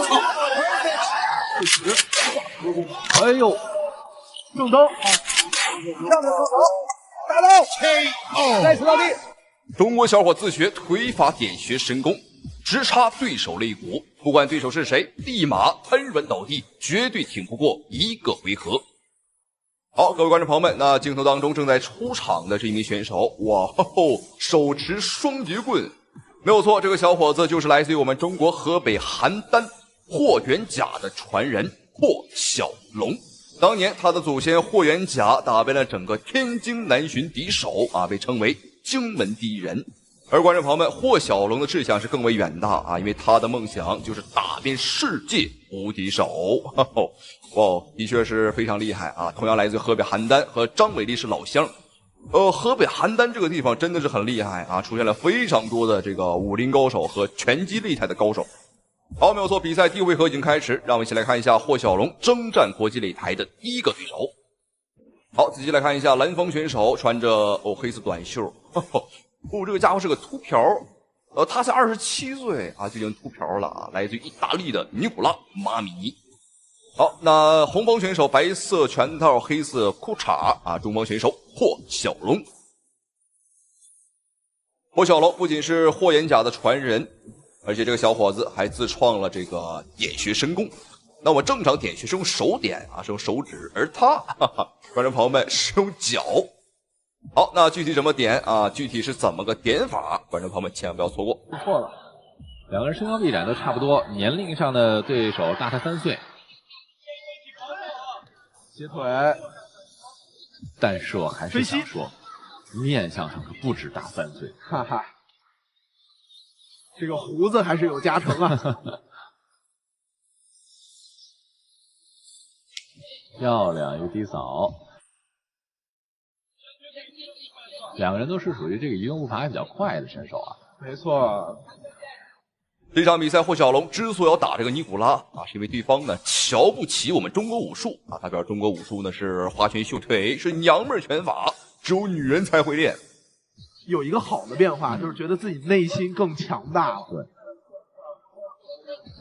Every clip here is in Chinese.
操！哎呦，正蹬，上面手打倒，再次倒地。中国小伙自学腿法点穴神功，直插对手肋骨，不管对手是谁，立马瘫软倒地，绝对挺不过一个回合。好，各位观众朋友们，那镜头当中正在出场的这一名选手，哇吼，手持双截棍，没有错，这个小伙子就是来自于我们中国河北邯郸霍元甲的传人霍小龙。当年他的祖先霍元甲打败了整个天津南巡敌手啊，被称为荆门第一人。而观众朋友们，霍小龙的志向是更为远大啊，因为他的梦想就是打遍世界无敌手。哇，的确是非常厉害啊！同样来自河北邯郸，和张伟丽是老乡。河北邯郸这个地方真的是很厉害啊，出现了非常多的这个武林高手和拳击擂台的高手。好，没有错，比赛第5回合已经开始，让我们一起来看一下霍小龙征战国际擂台的第一个对手。好，仔细来看一下，蓝方选手穿着黑色短袖，这个家伙是个秃瓢，他才27岁啊，就已经秃瓢了啊，来自于意大利的尼古拉马米尼。好，那红方选手白色拳套黑色裤衩啊，中方选手霍小龙。霍小龙不仅是霍元甲的传人，而且这个小伙子还自创了这个点穴神功。那我正常点穴是用手点啊，是用手指，而他观众朋友们是用脚。好，那具体怎么点啊？具体是怎么个点法？观众朋友们千万不要错过。不错了，两个人身高臂展都差不多，年龄上的对手大他3岁。斜腿，但是我还是想说，面相上可不止大3岁。哈哈，这个胡子还是有加成啊。漂亮，一个低扫。两个人都是属于这个移动步伐比较快的选手啊。没错。这场比赛，霍小龙之所以要打这个尼古拉啊，是因为对方呢瞧不起我们中国武术啊。他表示中国武术呢是花拳绣腿，是娘们拳法，只有女人才会练。有一个好的变化，就是觉得自己内心更强大了。对。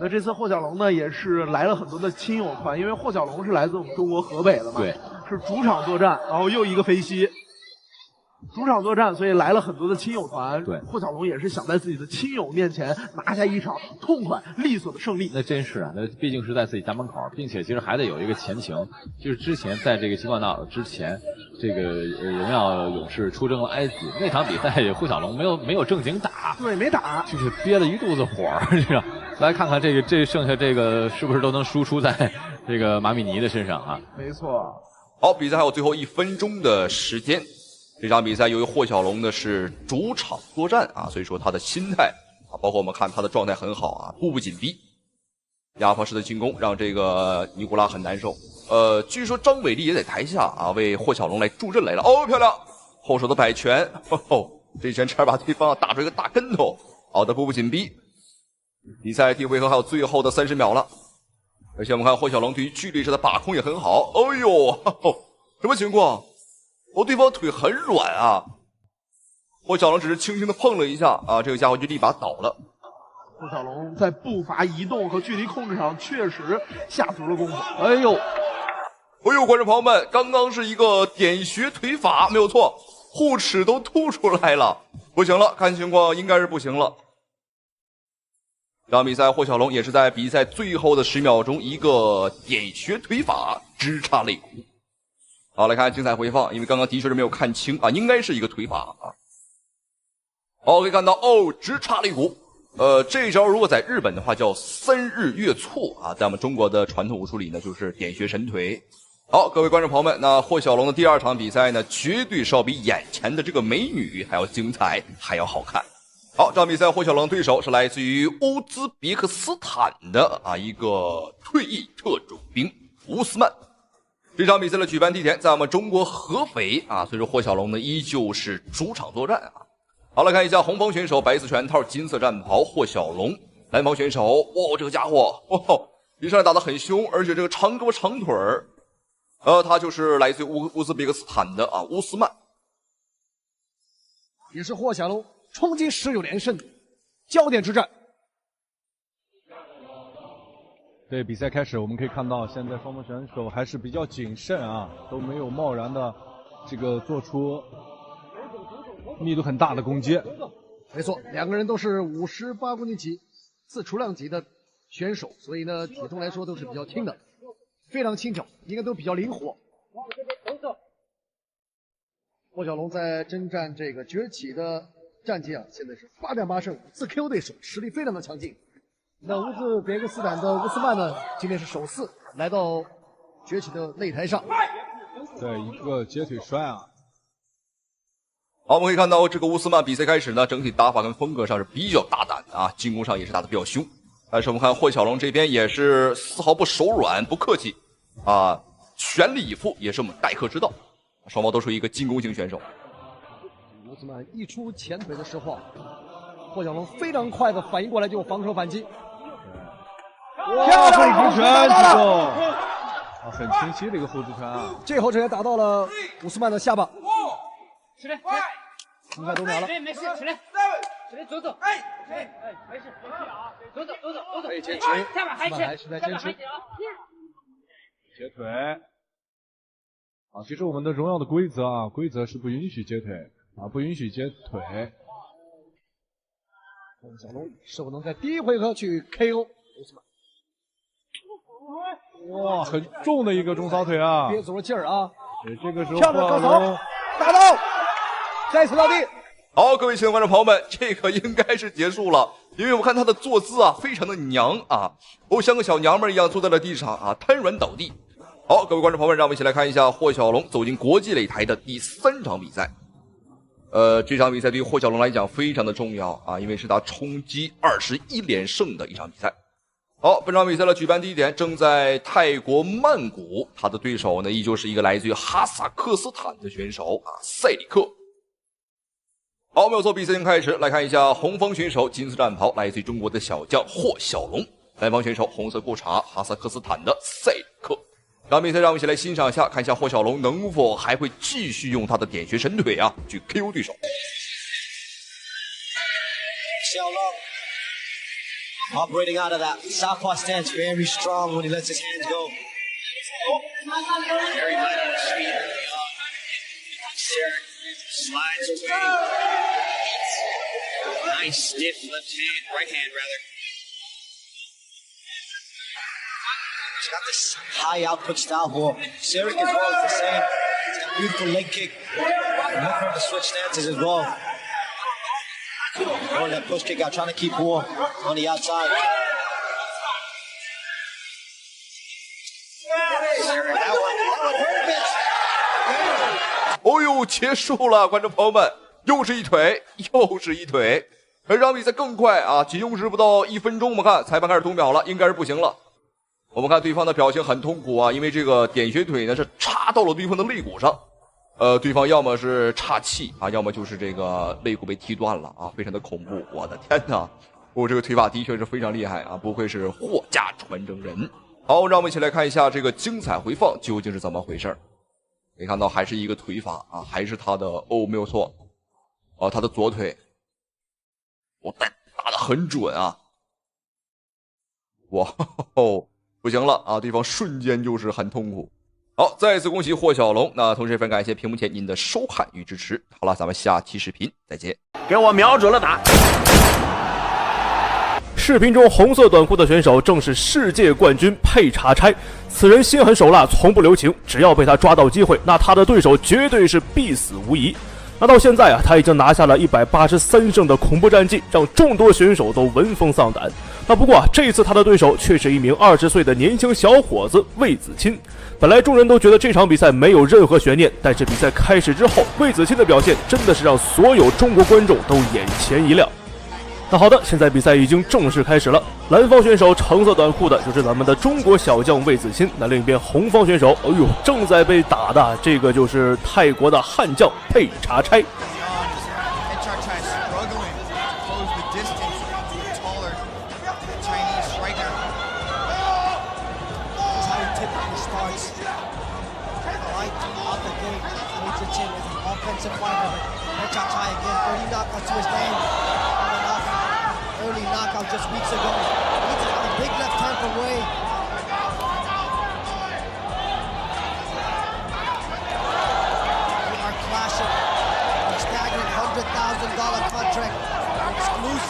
那这次霍小龙呢，也是来了很多的亲友团，因为霍小龙是来自我们中国河北的嘛，对，是主场作战，然后又一个飞膝。主场作战，所以来了很多的亲友团。对，霍小龙也是想在自己的亲友面前拿下一场痛快利索的胜利。那真是啊，那毕竟是在自己家门口，并且其实还得有一个前情，就是之前在这个新冠大佬之前，这个荣耀勇士出征了埃及那场比赛，霍小龙没有正经打，对，没打，就是憋了一肚子火，你知道？来看看这剩下这个是不是都能输出在这个马米尼的身上啊？没错。好，比赛还有最后1分钟的时间。这场比赛由于霍小龙呢是主场作战啊，所以说他的心态啊，包括我们看他的状态很好啊，步步紧逼，压迫式的进攻让这个尼古拉很难受。据说张伟丽也在台下啊为霍小龙来助阵来了。哦，漂亮，后手的摆拳，这一拳差点把对方打出一个大跟头。好的，步步紧逼。比赛第5回合还有最后的30秒了，而且我们看霍小龙对于距离上的把控也很好。哎呦，什么情况？对方腿很软啊，霍小龙只是轻轻的碰了一下啊，这个家伙就立马倒了。霍小龙在步伐移动和距离控制上确实下足了功夫。哎呦，观众朋友们，刚刚是一个点穴腿法，没有错，护齿都凸出来了，不行了，看情况应该是不行了。这场比赛，霍小龙也是在比赛最后的10秒钟，一个点穴腿法直插肋骨。好，来看精彩回放，因为刚刚的确是没有看清啊，应该是一个腿法啊。好，可以看到直插肋骨。这一招如果在日本的话叫3日月错啊，在我们中国的传统武术里呢，就是点穴神腿。好，各位观众朋友们，那霍小龙的第2场比赛呢，绝对是要比眼前的这个美女还要精彩，还要好看。好，这场比赛霍小龙对手是来自于乌兹别克斯坦的一个退役特种兵乌斯曼。这场比赛的举办地点在我们中国合肥啊，所以说霍小龙呢依旧是主场作战啊。好，来看一下红方选手白色拳套金色战袍霍小龙，蓝方选手这个家伙一上来打得很凶，而且这个长胳膊长腿儿，他就是来自于乌兹别克斯坦的乌斯曼，也是霍小龙冲击19连胜焦点之战。对，比赛开始，我们可以看到现在双方选手还是比较谨慎啊，都没有贸然的这个做出密度很大的攻击。没错，两个人都是58公斤级自雏量级的选手，所以呢，体重来说都是比较轻的，非常轻巧，应该都比较灵活。霍小龙在征战这个崛起的战绩啊，现在是8战8胜，4 KO 对手，实力非常的强劲。那乌兹别克斯坦的乌斯曼呢，今天是首次来到崛起的擂台上，对，一个截腿摔啊。好，我们可以看到这个乌斯曼比赛开始呢，整体打法跟风格上是比较大胆的啊，进攻上也是打得比较凶。但是我们看霍小龙这边也是丝毫不手软，不客气啊，全力以赴也是我们待客之道。双方都是一个进攻型选手。乌斯曼一出前腿的时候，霍小龙非常快的反应过来就防守反击。跳后直拳击中，啊，很清晰的一个后直拳啊。这后直拳打到了乌斯曼的下巴。起来，很快读秒了。没事，起来，走走。没事啊，走走。可以坚持，下巴还是在坚持。截腿。啊，其实我们的荣耀的规则啊，规则是不允许截腿啊，不允许截腿。小龙是否能在第一回合去 KO 乌斯曼？哇，很重的一个中扫腿啊！憋足了劲儿啊！对，这个时候跳着高扫，打到，再次落地。好，各位亲爱的观众朋友们，这个应该是结束了，因为我看他的坐姿啊，非常的娘啊，像个小娘们一样坐在了地上啊，瘫软倒地。好，各位观众朋友们，让我们一起来看一下霍小龙走进国际擂台的第3场比赛。这场比赛对于霍小龙来讲非常的重要啊，因为是他冲击21连胜的一场比赛。好，本场比赛的举办地点正在泰国曼谷，他的对手呢依旧是一个来自于哈萨克斯坦的选手啊，塞里克。好，没有错，比赛已经开始，来看一下红方选手金色战袍，来自于中国的小将霍小龙；蓝方选手红色裤衩，哈萨克斯坦的塞里克。这场比赛让我们一起来欣赏一下，看一下霍小龙能否还会继续用他的点穴神腿啊去 KO 对手。小龙 operating out of that southpaw stance, very strong when he lets his hands go. Very light on his feet. Slides away. Nice stiff right hand rather. He's got this high output style for Sirik as well as the same. He's got a beautiful leg kick. And look for him to switch stances as well. Throwing that push kick out, trying to keep War on the outside. That one hurt a bit. 哦呦，结束了，观众朋友们，又是一腿，又是一腿。这场比赛更快啊，仅用时不到1分钟，我们看裁判开始读秒了，应该是不行了。我们看对方的表情很痛苦啊，因为这个点穴腿呢是插到了对方的肋骨上，对方要么是岔气啊，要么就是这个肋骨被踢断了啊，非常的恐怖。我的天哪，我这个腿法的确是非常厉害啊，不愧是霍家传承人。好，让我们一起来看一下这个精彩回放究竟是怎么回事。可以看到还是一个腿法啊，还是他的没有错，他的左腿，打得很准啊，哇哦！不行了啊！对方瞬间就是很痛苦。好，再次恭喜霍小龙。那同时也非常感谢屏幕前您的收看与支持。好了，咱们下期视频再见。给我瞄准了打！视频中红色短裤的选手正是世界冠军佩查差，此人心狠手辣，从不留情，只要被他抓到机会，那他的对手绝对是必死无疑。那到现在啊，他已经拿下了183胜的恐怖战绩，让众多选手都闻风丧胆。那不过啊，这次他的对手却是一名20岁的年轻小伙子魏子钦。本来众人都觉得这场比赛没有任何悬念，但是比赛开始之后，魏子钦的表现真的是让所有中国观众都眼前一亮。那好的，现在比赛已经正式开始了。蓝方选手橙色短裤的就是咱们的中国小将魏子钦，那另一边红方选手，正在被打的这个就是泰国的悍将佩查差。Early knockout just weeks ago. He took a big left hand from Wei.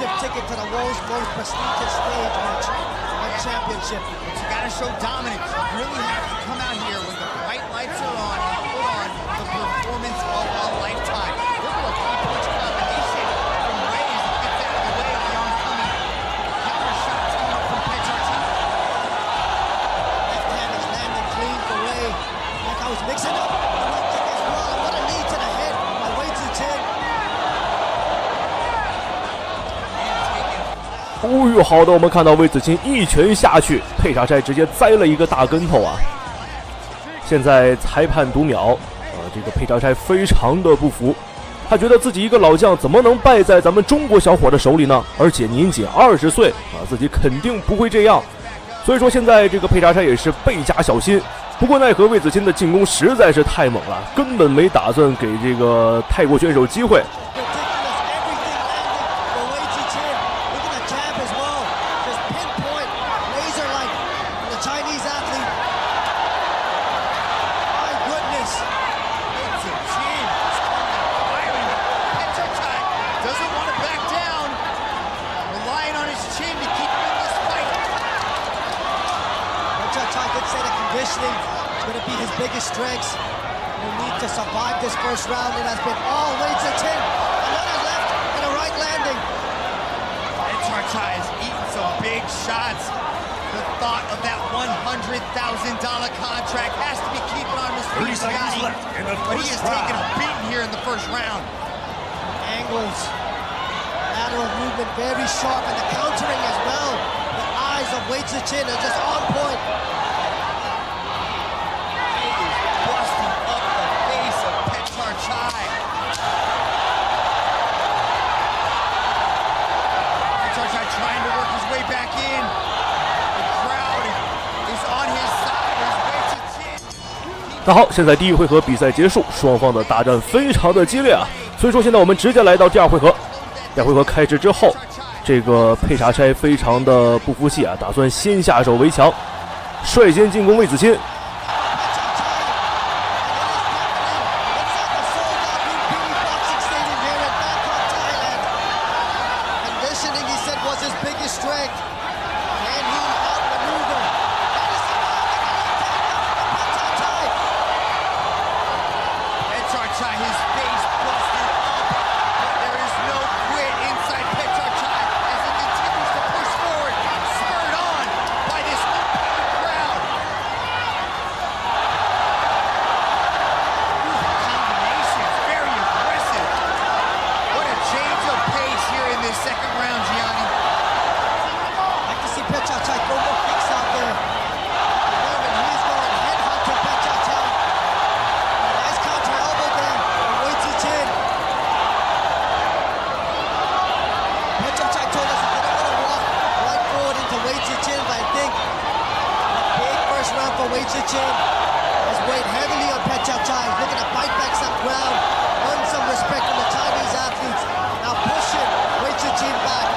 exclusive ticket to the world's most prestigious stage match and championship. But you gotta show dominance. You really have to come out here when the bright lights are on and put on the performance of a lifetime. Look at a three-punch combination from Reyes that gets out of the way of the oncoming counter shots coming up from Petrarchy. Left hand is landing clean for Ray. Like I was mixing up. The right kick as well. And what a knee to the head by Wei Ziqin. 好的，我们看到魏子钦一拳下去，佩查柴直接栽了一个大跟头啊！现在裁判读秒，这个佩查柴非常的不服，他觉得自己一个老将怎么能败在咱们中国小伙的手里呢？而且年仅20岁啊，自己肯定不会这样。所以说现在这个佩查柴也是倍加小心。不过奈何魏子钦的进攻实在是太猛了，根本没打算给这个泰国选手机会。It's going to be his biggest strengths. He'll need to survive this first round. It has been all Wei Ziqin. Another left and a right landing. Petrarchy has eaten some big shots. The thought of that $100,000 contract has to be keeping on his feet, Scotty. But he has taken a beating here in the first round. Angles, lateral movement very sharp, and the countering as well. The eyes of Wei Ziqin are just on point. Trying to work his way back in. The crowd is on his side. His Wei Ziqin. 那好，现在第一回合比赛结束，双方的大战非常的激烈啊，所以说现在我们直接来到第二回合。第二回合开始之后，这个佩查柴非常的不服气啊，打算先下手为强，率先进攻魏子钦。Wei Ziqin has weighed heavily on Petrarchy. He's looking to bite back some ground, earn some respect from the Chinese athletes. Now pushing Wei Ziqin back.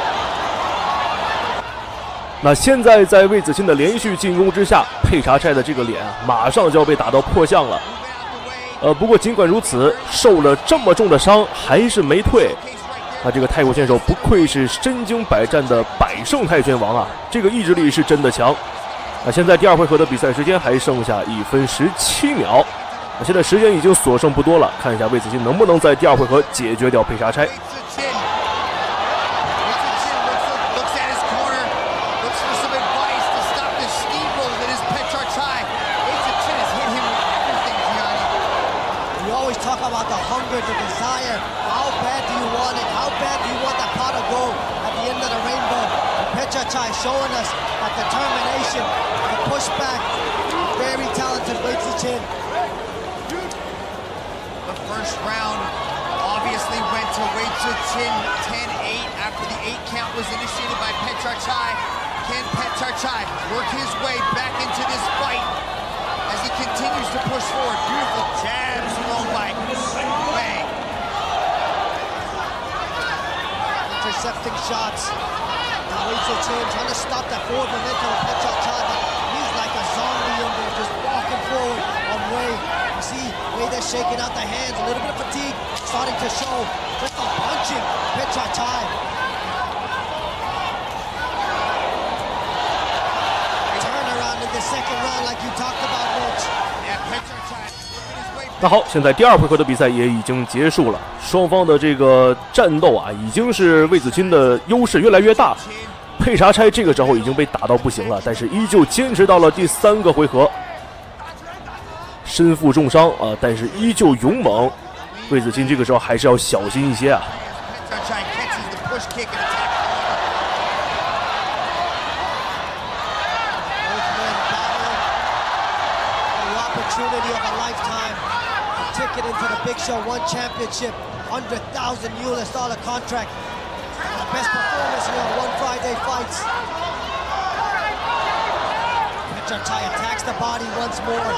那现在在魏子钦的连续进攻之下，佩查柴的这个脸啊，马上就要被打到破相了。不过尽管如此，受了这么重的伤还是没退。那这个泰国选手不愧是身经百战的百胜泰拳王啊，这个意志力是真的强。那现在第二回合的比赛时间还剩下1分17秒，那现在时间已经所剩不多了，看一下魏子钦能不能在第二回合解决掉佩查柴。Talk about the hunger, the desire. How bad do you want it? How bad do you want that pot of gold at the end of the rainbow? And Petrarchy showing us that determination, the pushback. Very talented Wei Ziqin. The first round obviously went to Wei Ziqin 10-8 after the 8 count was initiated by Petrarchy. Can Petrarchy work his way back into this fight as he continues to push forward? Beautiful jabs thrown by Wei. Intercepting shots. And Wei Ziqin trying to stop that forward momentum of Petrarchy, but he's like a zombie in there, just walking forward on Wei. You see Wei there shaking out the hands, a little bit of fatigue starting to show. Just a punching Petrarchy. around like you talked about, Mitch. Yeah, Petrarchai working his way 那好，现在第2回合的比赛也已经结束了，双方的这个战斗啊，已经是魏子钦的优势越来越大。佩查差这个时候已经被打到不行了，但是依旧坚持到了第3个回合，身负重伤啊，但是依旧勇猛。魏子钦这个时候还是要小心一些啊。Petrarchai catches the push kick and attack. Both men battling for the opportunity of a lifetime. A ticket into the Big Show 1 Championship. $100,000 contract. The best performance here on One Friday Fights. Petrarchai attacks the body once more.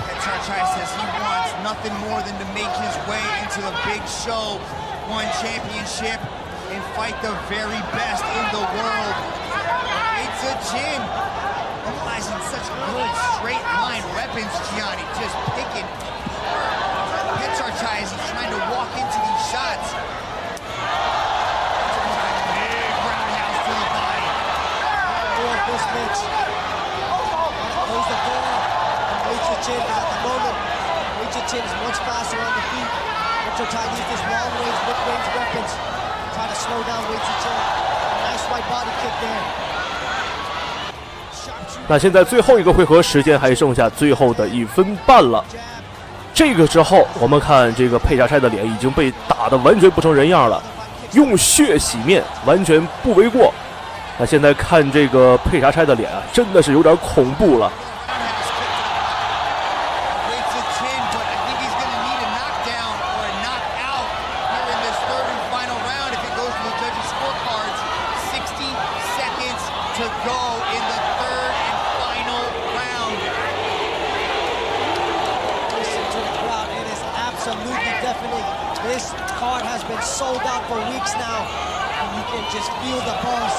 Petrarchai says he wants nothing more than to make his way into the Big Show 1 Championship and fight the very best in the world. It's a chin. Utilizing such good straight line weapons, Gianni, just picking Petrarchai as he's trying to walk into these shots. Big roundhouse to the body. More of this, Mitch. Close the door. Wei Chin, because at the moment, Wei Chin is much faster on the feet. Petrarchai needs his long-range, mid-range weapons. Try to slow down Wei Chin. Nice right body kick there. 那现在最后一个回合，时间还剩下最后的1分半了。这个之后，我们看这个佩查差的脸已经被打得完全不成人样了，用血洗面完全不为过。那现在看这个佩查差的脸啊，真的是有点恐怖了。This card has been sold out for weeks now, and you can just feel the buzz.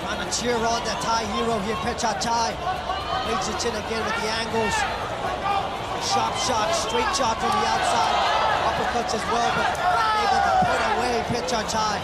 Trying to cheer on the Thai hero here, Petrarchai. Wei Chin again with the angles. Sharp shot, straight shot from the outside. Uppercuts as well, but able to put away Petrarchai.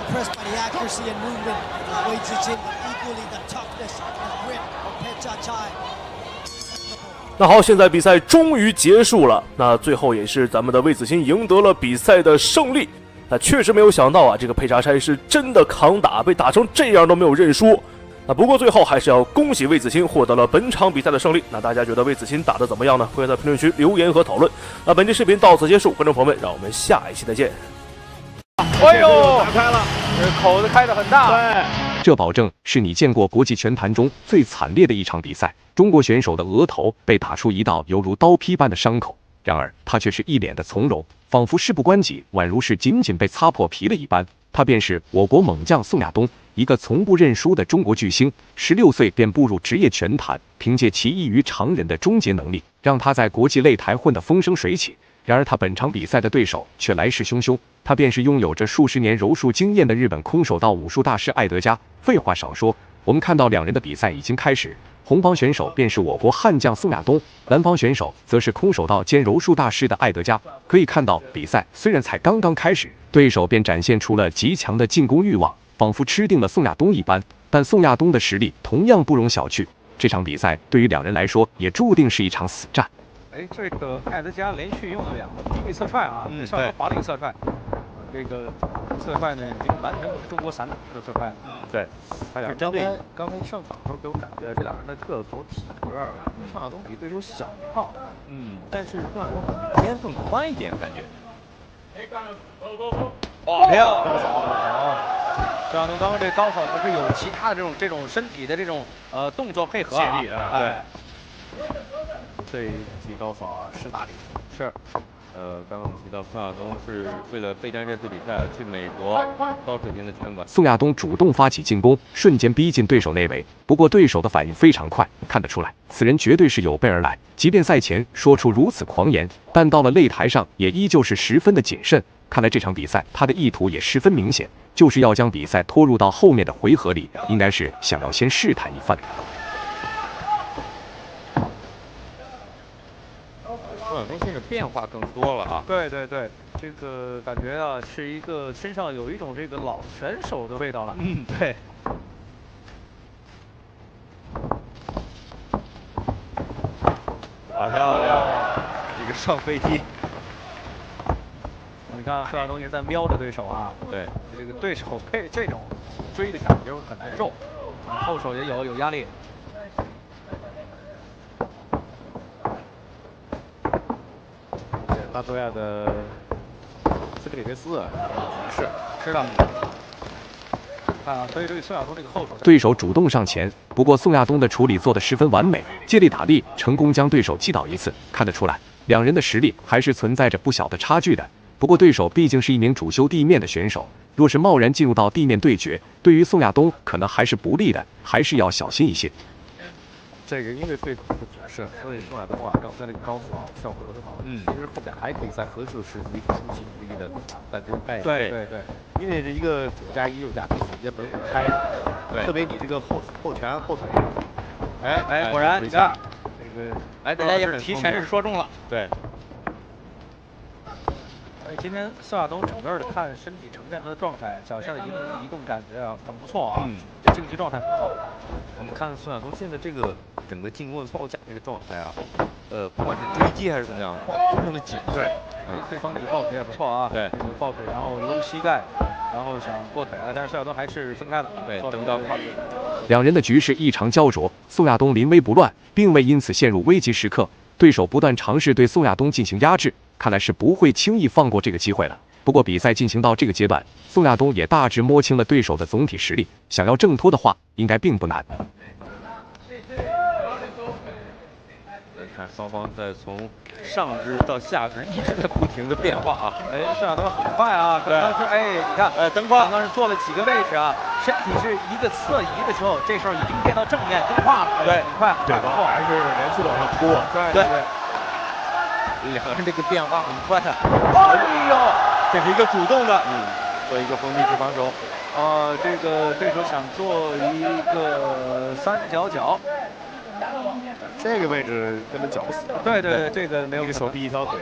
Impressed by the accuracy and movement of Wei Chin, equally the toughness and grit of Petrarchai. 那好，现在比赛终于结束了。那最后也是咱们的魏子钦赢得了比赛的胜利。那确实没有想到啊，这个佩查差是真的扛打，被打成这样都没有认输。那不过最后还是要恭喜魏子钦获得了本场比赛的胜利。那大家觉得魏子钦打得怎么样呢？欢迎在评论区留言和讨论。那本期视频到此结束，观众朋友们，让我们下一期再见。哎呦，打开了，这口子开得很大。对，这保证是你见过国际拳坛中最惨烈的一场比赛。中国选手的额头被打出一道犹如刀劈般的伤口，然而他却是一脸的从容，仿佛事不关己，宛如是仅仅被擦破皮了一般。他便是我国猛将宋亚东，一个从不认输的中国巨星。16岁便步入职业拳坛，凭借其异于常人的终结能力，让他在国际擂台混得风生水起。然而他本场比赛的对手却来势汹汹，他便是拥有着数十年柔术经验的日本空手道武术大师艾德加。废话少说，我们看到两人的比赛已经开始。红方选手便是我国悍将宋亚东，蓝方选手则是空手道兼柔术大师的艾德加。可以看到，比赛虽然才刚刚开始，对手便展现出了极强的进攻欲望，仿佛吃定了宋亚东一般。但宋亚东的实力同样不容小觑，这场比赛对于两人来说也注定是一场死战。哎，这个艾德加连续用了2个低位侧踹啊，上头滑了一个侧踹，这个侧踹呢已经完全是中国散打的侧踹了。对，他俩刚才上场的时候给我感觉这俩人的个头体格宋亚东比对手小一号，但是宋亚东边更宽一点感觉。哇，漂亮！宋亚东刚刚这高手不是有其他的这种身体的这种动作配合啊，对。对，技高手啊，识大体是。刚刚我们提到宋亚东是为了备战这次比赛去美国高水平的拳馆。宋亚东主动发起进攻，瞬间逼近对手内围。不过对手的反应非常快，看得出来，此人绝对是有备而来。即便赛前说出如此狂言，但到了擂台上也依旧是十分的谨慎。看来这场比赛他的意图也十分明显，就是要将比赛拖入到后面的回合里，应该是想要先试探一番。宋亚东现在变化更多了啊！对对对，这个感觉啊，是一个身上有一种这个老选手的味道了。嗯，对。好像一个上飞机。你看宋亚东也在瞄着对手啊。对，这个对手被这种追的感觉很难受，后手也有压力。拉脱维亚的斯克里维斯是的。啊，所以对宋亚东这个后手，对手主动上前，不过宋亚东的处理做得十分完美，借力打力，成功将对手击倒一次。看得出来，两人的实力还是存在着不小的差距的。不过对手毕竟是一名主修地面的选手，若是贸然进入到地面对决，对于宋亚东可能还是不利的，还是要小心一些。这个因为对手的指示，所以宋亚东啊，刚才那个高速效果很好。其实后边还可以在合适的时机出其不意的反攻。对对对，因为这一个左加一右加，直接门户开。对，特别你这个后拳后腿。哎，果然你看，这个大家也提前是说中了。对。今天宋亚东整个的看身体呈现的状态，脚下的移动感觉啊很不错啊，竞技状态很好。我们看宋亚东现在这个整个进攻的报价这个状态啊，不管是追击还是怎么样，非常的紧。对，对方这个抱腿也不错啊，对，抱腿然后搂膝盖，然后想过腿，但是宋亚东还是分开的，对，蹬到胯。两人的局势异常焦灼，宋亚东临危不乱，并未因此陷入危急时刻。对手不断尝试对宋亚东进行压制，看来是不会轻易放过这个机会了。不过比赛进行到这个阶段，宋亚东也大致摸清了对手的总体实力，想要挣脱的话，应该并不难。看双方在从上肢到下肢一直在不停的变化啊！宋亚东很快啊，刚刚是你看，蹬胯，刚刚是做了几个位置啊，身体是一个侧移的时候，这时候已经变到正面蹬胯了，对，很快，对，然后还是连续往上扑，对，两个人这个变化很快啊！哎呦，这是一个主动的，做一个封闭式防守。这个对手想做一个三角脚。这个位置跟他绞死。对对对，这个没有一个手臂一条腿。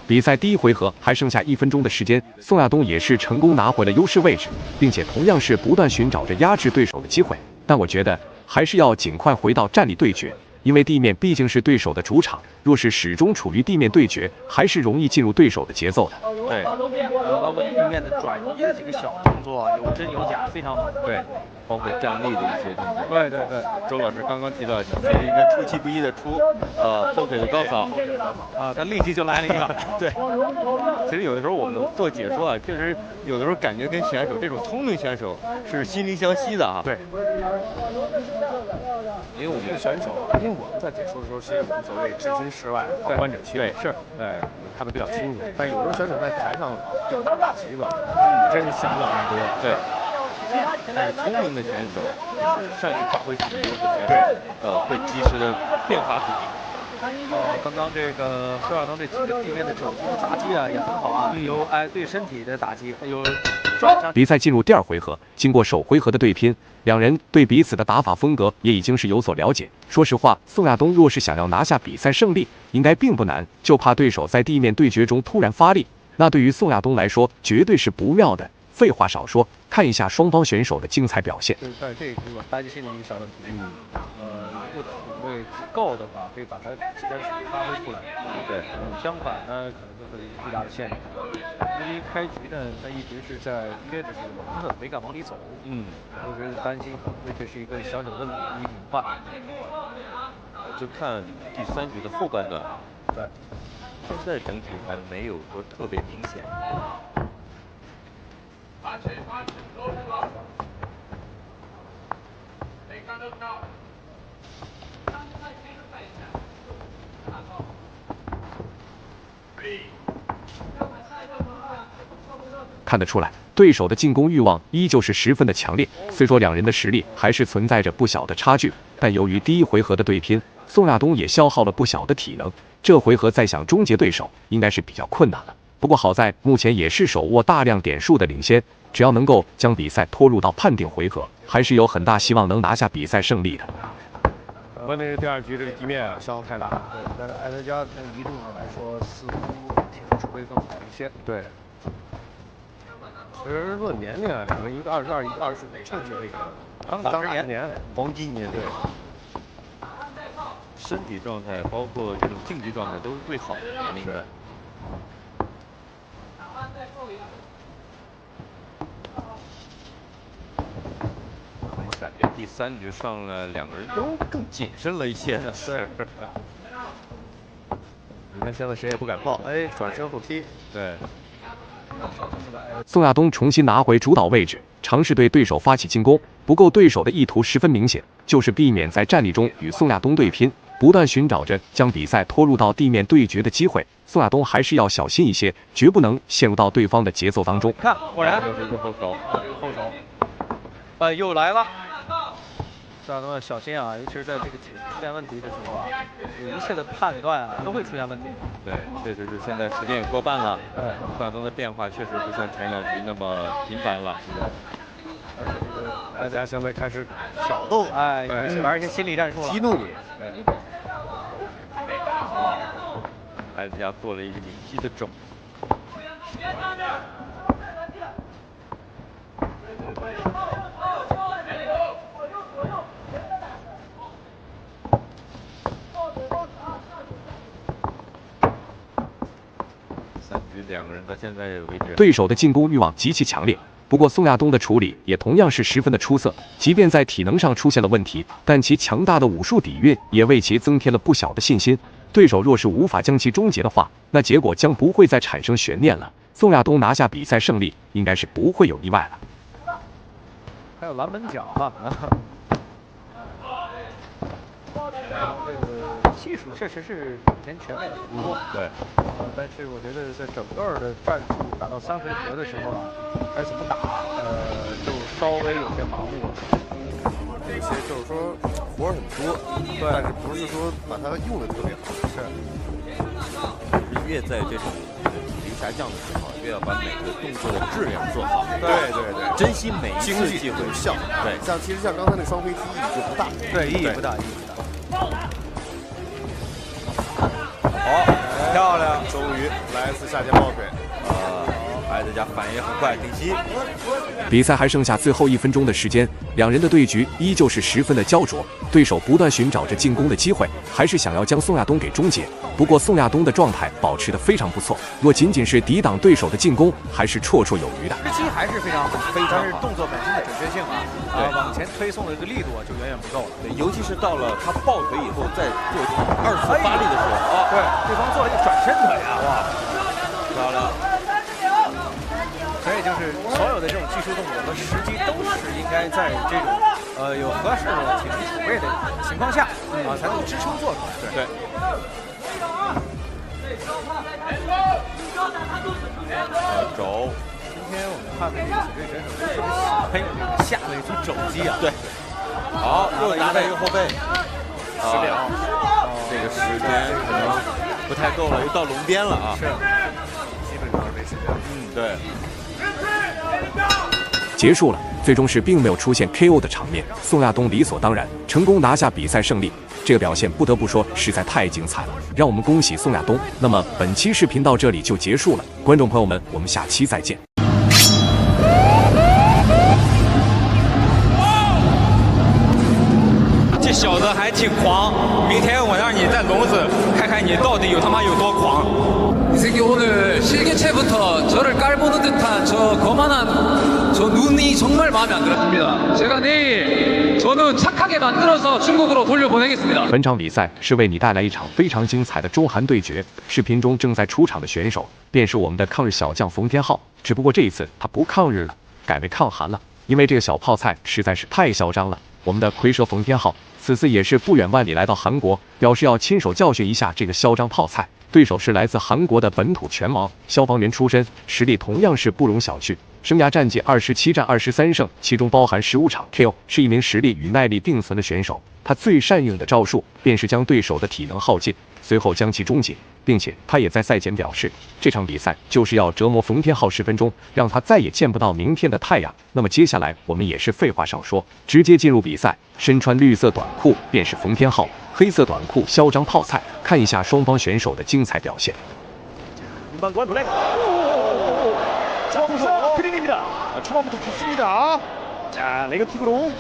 比赛第一回合还剩下1分钟的时间，宋亚东也是成功拿回了优势位置，并且同样是不断寻找着压制对手的机会。但我觉得还是要尽快回到站立对决，因为地面毕竟是对手的主场，若是始终处于地面对决，还是容易进入对手的节奏的。对，包括地面的转移的几个小动作，有真有假，非常好。对，包括站立的一些动作。对对对，周老师刚刚提到，这应该出其不意的出后腿的高扫啊，他立即就来了一个。对，其实有的时候我们做解说啊，确实有的时候感觉跟选手这种聪明选手是心灵相惜的啊。对。因为我们的选手，因为我们在解说的时候，其实无所谓置身事外，旁观者清。对，是，看得比较清楚。但有时候选手在台上打棋吧，真是想不了那么多。对。但是聪明的选手，善于发挥自己优势的选手，会及时的变化自己。刚刚这个宋亚东这几个地面的肘击的打击啊也很好啊，有对身体的打击，有转上。比赛进入第2回合，经过首回合的对拼，两人对彼此的打法风格也已经是有所了解。说实话，宋亚东若是想要拿下比赛胜利，应该并不难，就怕对手在地面对决中突然发力，那对于宋亚东来说绝对是不妙的。废话少说，看一下双方选手的精彩表现。就是在这个地方单性的一个小问题，如果体位够的话，可以把它自然发挥出来。对，相反呢，可能就会巨大的限制。因为开局呢，他一直是在约着这个蒙特没敢往里走。我觉得担心可能会这是一个小小的隐患。就看第3局的后半段。对，现在整体还没有说特别明显。看得出来，对手的进攻欲望依旧是十分的强烈。虽说两人的实力还是存在着不小的差距，但由于第一回合的对拼，宋亚东也消耗了不小的体能，这回合再想终结对手应该是比较困难了。不过好在目前也是手握大量点数的领先，只要能够将比赛拖入到判定回合，还是有很大希望能拿下比赛胜利的。关键是第2局这个地面消耗太大，对，但是埃德加从移动上来说，似乎体能储备更好一些。对。其实论年龄啊，两个一个22，一个24，正是这个刚打10年黄金年，对。身体状态包括这种竞技状态都是最好的年龄段。我感觉第3局上了两个人都更谨慎了一些。是。你看现在谁也不敢抱，哎，转身后踢。对。宋亚东重新拿回主导位置，尝试对对手发起进攻。不过对手的意图十分明显，就是避免在战力中与宋亚东对拼，不断寻找着将比赛拖入到地面对决的机会。宋亚东还是要小心一些，绝不能陷入到对方的节奏当中。看，果然又是一个后手，又来了。宋亚东要小心啊，尤其是在这个出现问题的时候啊，一切的判断啊都会出现问题。对，确实是现在时间也过半了，宋亚东的变化确实不像前2局那么频繁了。大家现在开始挑逗，哎，玩一些心理战术了，激怒你。埃德加做了一个隐蔽的肘。3局两个人到现在为止，对手的进攻欲望极其强烈。不过宋亚东的处理也同样是十分的出色，即便在体能上出现了问题，但其强大的武术底蕴也为其增添了不小的信心。对手若是无法将其终结的话，那结果将不会再产生悬念了。宋亚东拿下比赛胜利，应该是不会有意外了。还有拦门脚哈。这个技术确实是比前全面很多，对。但是我觉得在整个的战术打到3回合的时候啊，该怎么打，就稍微有些麻木了。这些就是说活儿很多，对，但是不是说把它用的特别好。是。越在这种体力下降的时候，越要把每个动作的质量做好。对，珍惜每一次机会，有效。对，其实像刚才那双飞踢意义就不大。对，意义不大。好，漂亮！终于来一次下肩抱腿。埃德加反应也很快，顶膝。比赛还剩下最后1分钟的时间，两人的对局依旧是十分的焦灼。对手不断寻找着进攻的机会，还是想要将宋亚东给终结。不过宋亚东的状态保持得非常不错，若仅仅是抵挡对手的进攻，还是绰绰有余的。时机还是非常好，但是动作本身的准确性往前推送的这个力度就远远不够了。对，尤其是到了他抱腿以后，再做2次发力的时候，对方做了一个转身腿啊，哇，漂亮！所以就是所有的这种技术动作和时机都是应该在这种有合适的体能储备的情况下才能支撑做出来。对。肘。今天我们看的这个水水选手都特别喜欢用这个下的一组肘击啊。对。好，又拿在一个后背。10秒。这个时间可能不太够了，又到龙边了啊。是。基本上是没时间。对。结束了，最终是并没有出现 KO 的场面，宋亚东理所当然成功拿下比赛胜利，这个表现不得不说实在太精彩了，让我们恭喜宋亚东。那么本期视频到这里就结束了，观众朋友们，我们下期再见。这小子还挺狂，明天我让你在笼子看看你到底有他妈有多狂。 이 새끼 오늘 실개체부터 저를 깔보는 듯한 저 거만한 저 눈이 정말 마음에 안 들었습니다. 제가 내일 저 눈 착하게 만들어서 중국으로 돌려보내겠습니다. 本场比赛是为你带来一场非常精彩的中韩对决。视频中正在出场的选手便是我们的抗日小将冯天浩，只不过这一次他不抗日了，改为抗韩了，因为这个小泡菜实在是太嚣张了。我们的蝰蛇冯天浩此次也是不远万里来到韩国，表示要亲手教训一下这个嚣张泡菜。对手是来自韩国的本土拳王，消防员出身，实力同样是不容小觑。生涯战绩27战23胜，其中包含15场 KO， 是一名实力与耐力并存的选手。他最善用的招数便是将对手的体能耗尽，随后将其终结，并且他也在赛前表示，这场比赛就是要折磨冯天浩10分钟，让他再也见不到明天的太阳。那么接下来我们也是废话少说，直接进入比赛。身穿绿色短裤便是冯天浩，黑色短裤嚣张泡菜。看一下双方选手的精彩表现。 윤방관 블랙. 자, 복사 크린입니다. 초반부터 좋습니다. 자, 레그킥으로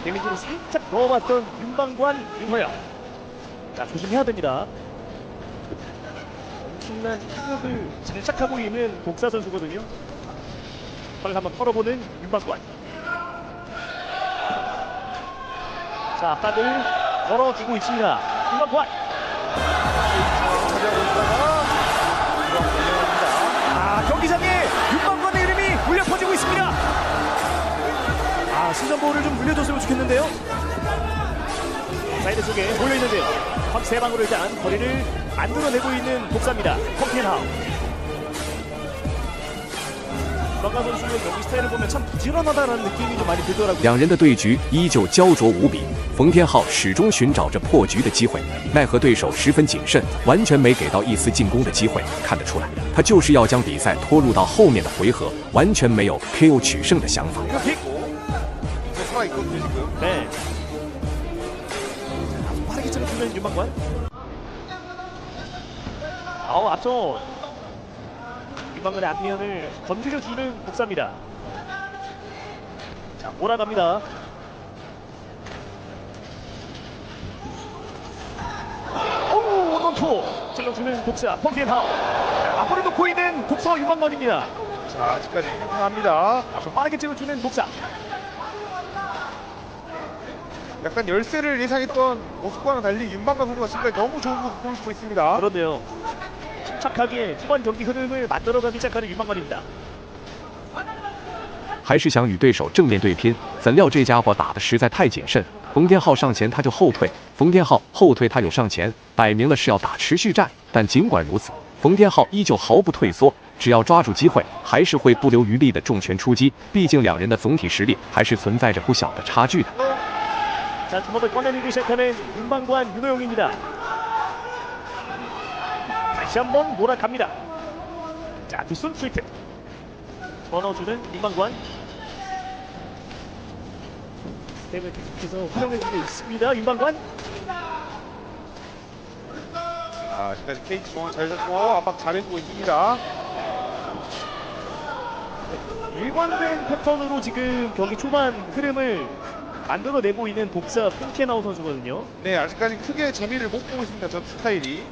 데미지를 살짝 넣어봤던 윤방관 윤호영. 자, 조심해야 됩니다. 엄청난 타격을 장착하고 있는 복사 선수거든요. 팔을 한번 털어보는 윤방관. 자, 팔을 걸어주고 있습니다. 윤방관. 경기장에 윤방관의 이름이 울려 퍼지고 있습니다. 신전보호를 좀 물려줬으면 좋겠는데요. 사이드 쪽에 몰려있는데요. 세 방으로 일단 거리를 만들어내고 있는 복사입니다. 컴피엔하우. 윤방관 선수의 경기 스타일을 보면 참 부지런하다는 느낌이 좀 많이 들더라고요. 两人的对局依旧焦灼无比，冯天浩始终寻找着破局的机会，奈何对手十分谨慎，完全没给到一丝进攻的机会。看得出来，他就是要将比赛拖入到后面的回合，完全没有 KO 取胜的想法。 네. 빠르게 잡아주는 윤방관. 앞서 윤방관의 앞면을 건드려주는 복사입니다. 자, 몰아갑니다. 원투 찔러주는 복사 펑티엔하우. 앞으로 놓고 있는 복사 윤방관입니다. 자, 아직까지 합니다. 앞으로 빠르게 찔러주는 복사. 약간 열세를 예상했던 모습과는 달리 윤방관 선수가 지금까지 너무 좋은 모습 보여주고 있습니다. 그런데요. 침착하게 후반 경기 흐름을 만들어가기 시작하는 윤방관입니다. 还是想与对手正面对拼，怎料这家伙打得实在太谨慎。冯天浩上前他就后退，冯天浩后退他有上前，摆明了是要打持续战。但尽管如此，冯天浩依旧毫不退缩，只要抓住机会，还是会不留余力的重拳出击。毕竟两人的总体实力还是存在着不小的差距的。 자, 주먹을 꺼내밀기 시작하는 윤방관 윤호영입니다. 다시 한번 몰아갑니다. 자, 뒷손 스위트 번어주는 윤방관. 스텝을 계속해서 활용해주고 있습니다. 윤방관. 지금까지 케이크 중앙 잘 잡고 압박 잘해주고 있습니다. 일관된 패턴으로 지금 경기 초반 흐름을 만들어내고 있는 복사 펑티엔하우 선수거든요. 네, 아직까지 크게 재미를 못 보고 있습니다. 저 스타일이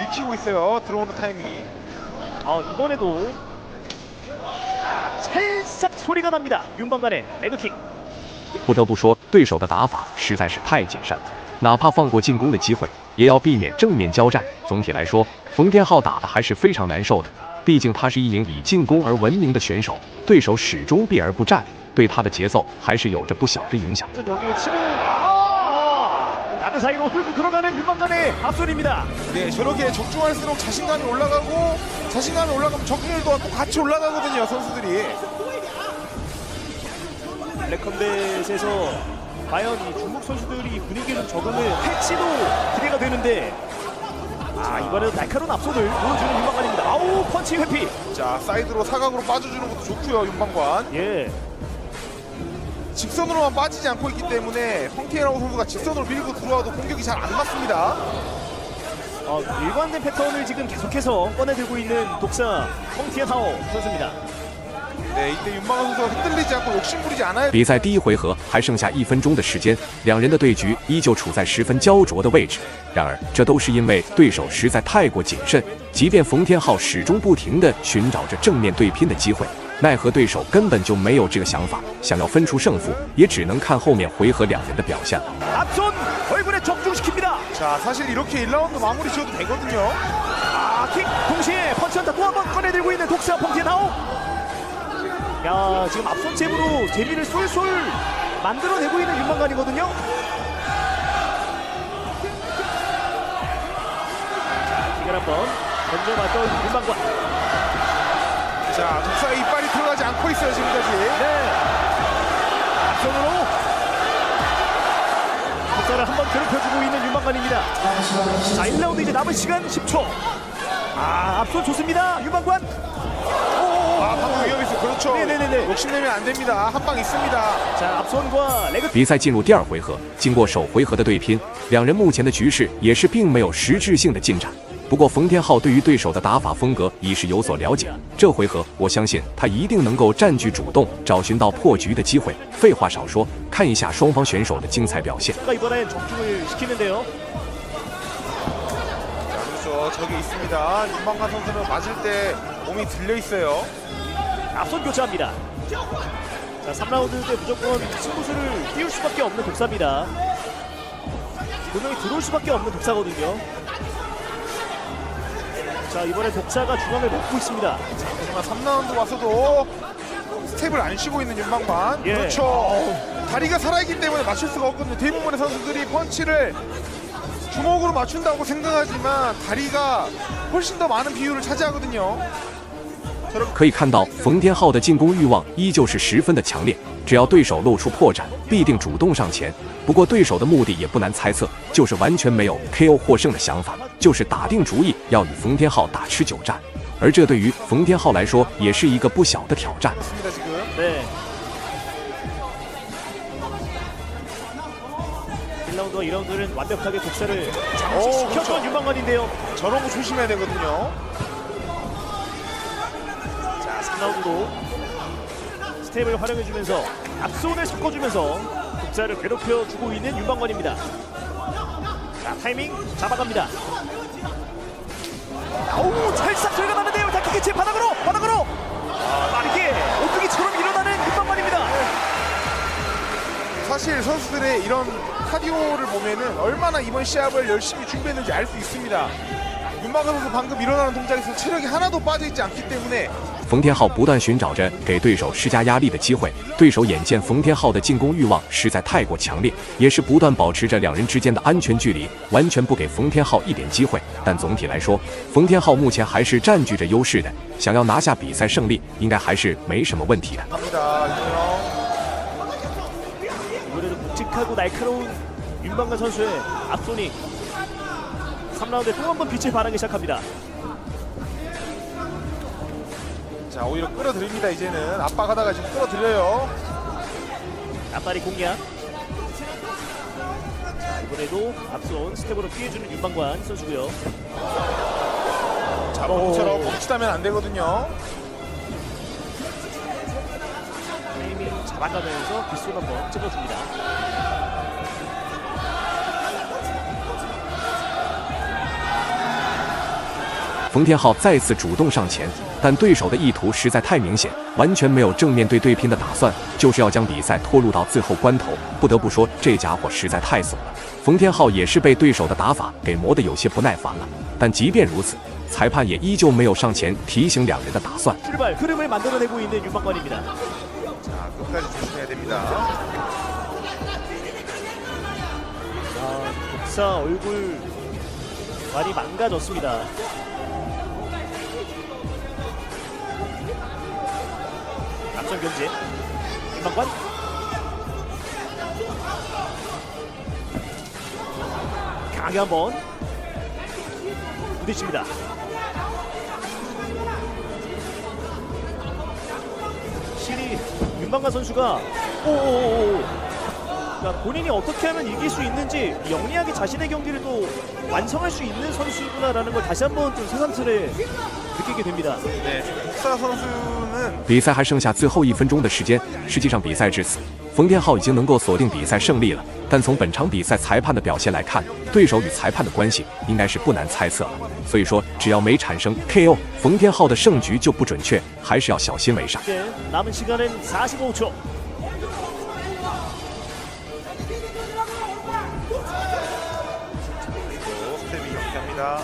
읽히고 있어요. 들어오는 타이밍이. 이번에도 살짝 소리가 납니다. 윤방관의 레그킥. 不得不说，对手的打法实在是太谨慎了，哪怕放过进攻的机会，也要避免正面交战。总体来说，冯天浩打的还是非常难受的，毕竟他是一名以进攻而闻名的选手，对手始终避而不战。 对他的节奏还是有着不小的影响。 나드 사이로 뚫고 들어가는 윤방관의 앞손입니다. 네, 저렇게 적중할수록 자신감이 올라가고 자신감이 올라가면 적중률도 또 같이 올라가거든요, 선수들이. 블랙컴뱃에서 과연 이 중국 선수들이 분위기를 적응을 할지도 기대가 되는데 이번에도 날카로운 앞손을 보여주는 윤방관입니다. 아우 펀치 회피. 자, 사이드로 사각으로 빠져주는 것도 좋고요, 윤방관. 예. 직선으로만 빠지지 않고 있기 때문에 펑티엔하우 선수가 직선으로 밀고 들어와도 공격이 잘 안 맞습니다. 일관된 패턴을 지금 계속해서 꺼내들고 있는 독사 펑티엔하우 선수입니다. 네, 이때 윤방관 선수가 흔들리지 않고 욕심부리지 않아요. 比赛第一回合还剩下1分钟的时间，两人的对局依旧处在十分焦灼的位置。然而，这都是因为对手实在太过谨慎，即便冯天浩始终不停地寻找着正面对拼的机会。 奈何对手根本就没有这个想法，想要分出胜负，也只能看后面回合两人的表现了。 앞손 얼굴에 적중시킵니다. 자, 사실 이렇게 1라운드 마무리 지어도 되거든요. 킥 동시에 펀치 한타 또 한 번 꺼내들고 있는 독사 펑티엔하우. 야, 지금 앞손 잽으로 재미를 쏠쏠 만들어내고 있는 윤방관이거든요. 왼발 한번 먼저 맞던 윤방관. 자, 독사의 이빨이 들어가지 않고 있어요, 지금까지. 네. 앞손으로 독사를 한번 괴롭혀주고 있는 윤방관입니다. 자, 1라운드 이제 남은 시간 10초. 앞손 좋습니다. 윤방관. 방금 위험했어요. 그렇죠. 네네네네. 욕심내면 안 됩니다. 한 방 있습니다. 자, 앞손과 레그.比赛进入第2回合，经过首回合的对拼，两人目前的局势也是并没有实质性的进展。不过冯天浩对于对手的打法风格已是有所了解，这回合我相信他一定能够占据主动，找寻到破局的机会。废话少说，看一下双方选手的精彩表现。 이번엔 적중을 시키는데요. 자, 그렇죠. 저기 있습니다. 윤방관 선수는 맞을 때 몸이 들려 있어요. 앞손 교체합니다. 자, 3라운드 때 무조건 승부수를 띄울 수밖에 없는 독사입니다. 분명히 들어올 수밖에 없는 독사거든요. 자, 이번에 독사가 중앙을 먹고 있습니다. 하지만 3라운드 와서도 스텝을 안 쉬고 있는 윤방관. 예. 그렇죠. 다리가 살아있기 때문에 맞출 수가 없거든요. 대부분의 선수들이 펀치를 주먹으로 맞춘다고 생각하지만 다리가 훨씬 더 많은 비율을 차지하거든요. 可以看到，冯天浩的进攻欲望依旧是十分的强烈，只要对手露出破绽，必定主动上前。不过对手的目的也不难猜测，就是完全没有 KO 获胜的想法，就是打定主意要与冯天浩打持久战。而这对于冯天浩来说，也是一个不小的挑战。 네. 1라운드와 2라운드는 완벽하게 독사를 장식시켰던 윤방관인데요. 저런 거 조심해야 되거든요. 자, 3라운드도 스텝을 활용해주면서 앞손을 섞어주면서 독사를 괴롭혀주고 있는 윤방관입니다. 자, 타이밍 잡아갑니다. 오, 찰싹 들어가는데요. 다키기치 바닥으로 빠르게 오뚜기처럼 일어나는 윤방관입니다. 사실 선수들의 이런 카디오를 보면은 얼마나 이번 시합을 열심히 준비했는지 알 수 있습니다. 윤방관 선수 방금 일어나는 동작에서 체력이 하나도 빠져있지 않기 때문에 冯天浩不断寻找着给对手施加压力的机会，对手眼见冯天浩的进攻欲望实在太过强烈，也是不断保持着两人之间的安全距离，完全不给冯天浩一点机会。但总体来说，冯天浩目前还是占据着优势的，想要拿下比赛胜利，应该还是没什么问题的。 이번에도 묵직하고 날카로운 윤방관 선수의 앞손이 3라운드에 또 한 번 빛을 발하기 시작합니다. 자, 오히려 끌어들입니다. 이제는 압박하다가 지금 끌어들여요. 앞다리 공략. 자, 이번에도 앞손 스텝으로 피해주는 윤방관 선수고요. 자, 방금처럼 멈추다면 안 되거든요. 타이밍 잡아가면서 뒷손 한번 찍어줍니다.冯天浩再次主动上前，但对手的意图实在太明显，完全没有正面对拼的打算，就是要将比赛拖入到最后关头。不得不说，这家伙实在太怂了。冯天浩也是被对手的打法给磨得有些不耐烦了，但即便如此，裁判也依旧没有上前提醒两人的打算。 출발 흐름을 만들어내고 있는 윤방관입니다. 자, 끝까지 조심해야 됩니다. 독사 얼굴 많이 망가졌습니다. 앞선 견제 윤방관 강하게 한번 부딪힙니다. 실이 윤방관 선수가 그러니까 본인이 어떻게 하면 이길 수 있는지 영리하게 자신의 경기를 또 완성할 수 있는 선수구나라는 걸 다시 한번 좀 새삼스레 느끼게 됩니다. 네, 독사 선수는 比赛还剩下最后1分钟的时间，实际上比赛至此，冯天浩已经能够锁定比赛胜利了。但从本场比赛裁判的表现来看，对手与裁判的关系应该是不难猜测了。所以说，只要没产生 KO， 冯天浩的胜局就不准确，还是要小心为上。 남은 시간은 45초. 스텝이 경기합니다.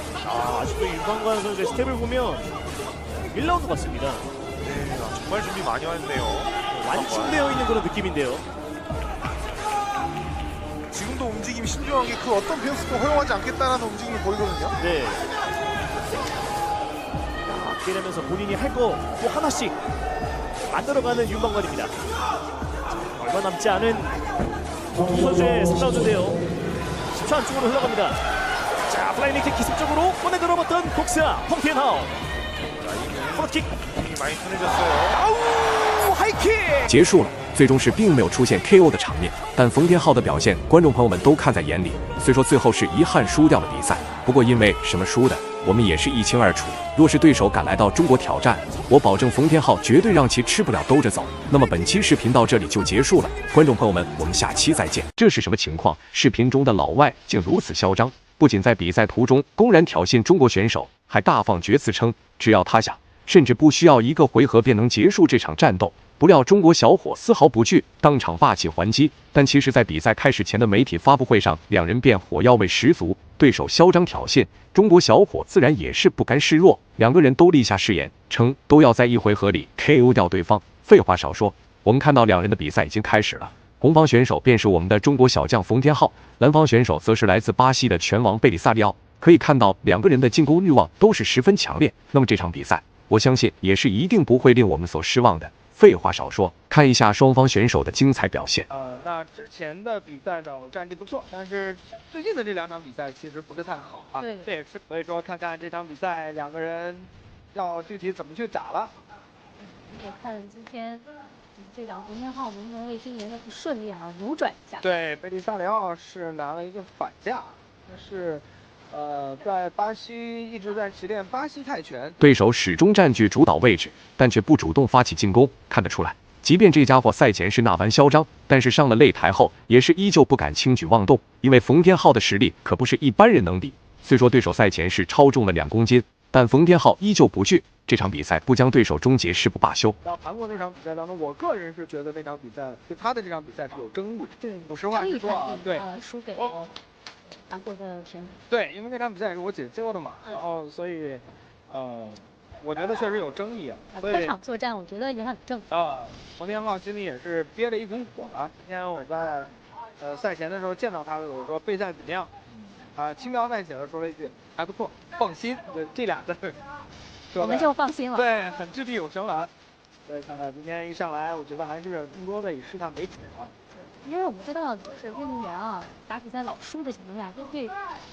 아직도 윤방관 선수의 스텝을 보면 1라운드 같습니다. 네, 정말 준비 많이 했네요. 완충되어 있는 그런 느낌인데요. 지금도 움직임이 신중한 게 그 어떤 변수도 허용하지 않겠다는 움직임이 보이거든요. 네. 깨내면서 본인이 할 거 또 하나씩 만들어가는 윤광관입니다. 얼마 남지 않은 두 선수의 3라운드인데요. 10초 안쪽으로 흘러갑니다. 자, 플라이링킥 기습적으로 꺼내 들어봤던 독스아 펑티엔하우. 프로킥 많이 편해졌어요. 아우, 하이킥结束了，最终是并没有出现 KO 的场面，但冯天浩的表现，观众朋友们都看在眼里。虽说最后是遗憾输掉了比赛，不过因为什么输的，我们也是一清二楚。若是对手敢来到中国挑战，我保证冯天浩绝对让其吃不了兜着走。那么本期视频到这里就结束了，观众朋友们，我们下期再见。这是什么情况？视频中的老外竟如此嚣张，不仅在比赛途中公然挑衅中国选手，还大放厥词称只要他想，甚至不需要一个回合便能结束这场战斗。不料中国小伙丝毫不惧，当场霸气还击。但其实，在比赛开始前的媒体发布会上，两人便火药味十足，对手嚣张挑衅，中国小伙自然也是不甘示弱，两个人都立下誓言，称都要在一回合里 KO 掉对方。废话少说，我们看到两人的比赛已经开始了。红方选手便是我们的中国小将冯天浩，蓝方选手则是来自巴西的拳王贝里萨利奥。可以看到，两个人的进攻欲望都是十分强烈。那么这场比赛，我相信也是一定不会令我们所失望的。废话少说，看一下双方选手的精彩表现。那之前的比赛呢，战绩不错，但是最近的这两场比赛其实不是太好啊。对，这也是所以说看看这场比赛两个人要具体怎么去打了。我看今天这场冯天浩能不能为今年的不顺利扭转一下？对，贝利萨里奥是拿了一个反架，但是。在巴西一直在习练巴西泰拳，对手始终占据主导位置，但却不主动发起进攻。看得出来，即便这家伙赛前是那般嚣张，但是上了擂台后也是依旧不敢轻举妄动。因为冯天浩的实力可不是一般人能比。虽说对手赛前是超重了2公斤，但冯天浩依旧不惧。这场比赛不将对手终结誓不罢休。到韩国那场比赛当中，我个人是觉得那场比赛对他的这场比赛是有争议。有实话实说，对，输给韩国的选手。对，因为那场比赛是我姐救的嘛，然后所以，我觉得确实有争议啊。这场作战我觉得也很正。冯天浩心里也是憋着一股火啊。今天我在赛前的时候见到他的时候，我说备赛怎么样？轻描淡写的说了一句还不错，放心。这俩字，我们就放心了。对，很掷地有声了。对，看看今天一上来，我觉得还是更多的以试探为主啊。因为我们知道，就是运动员打比赛老输的情况下，对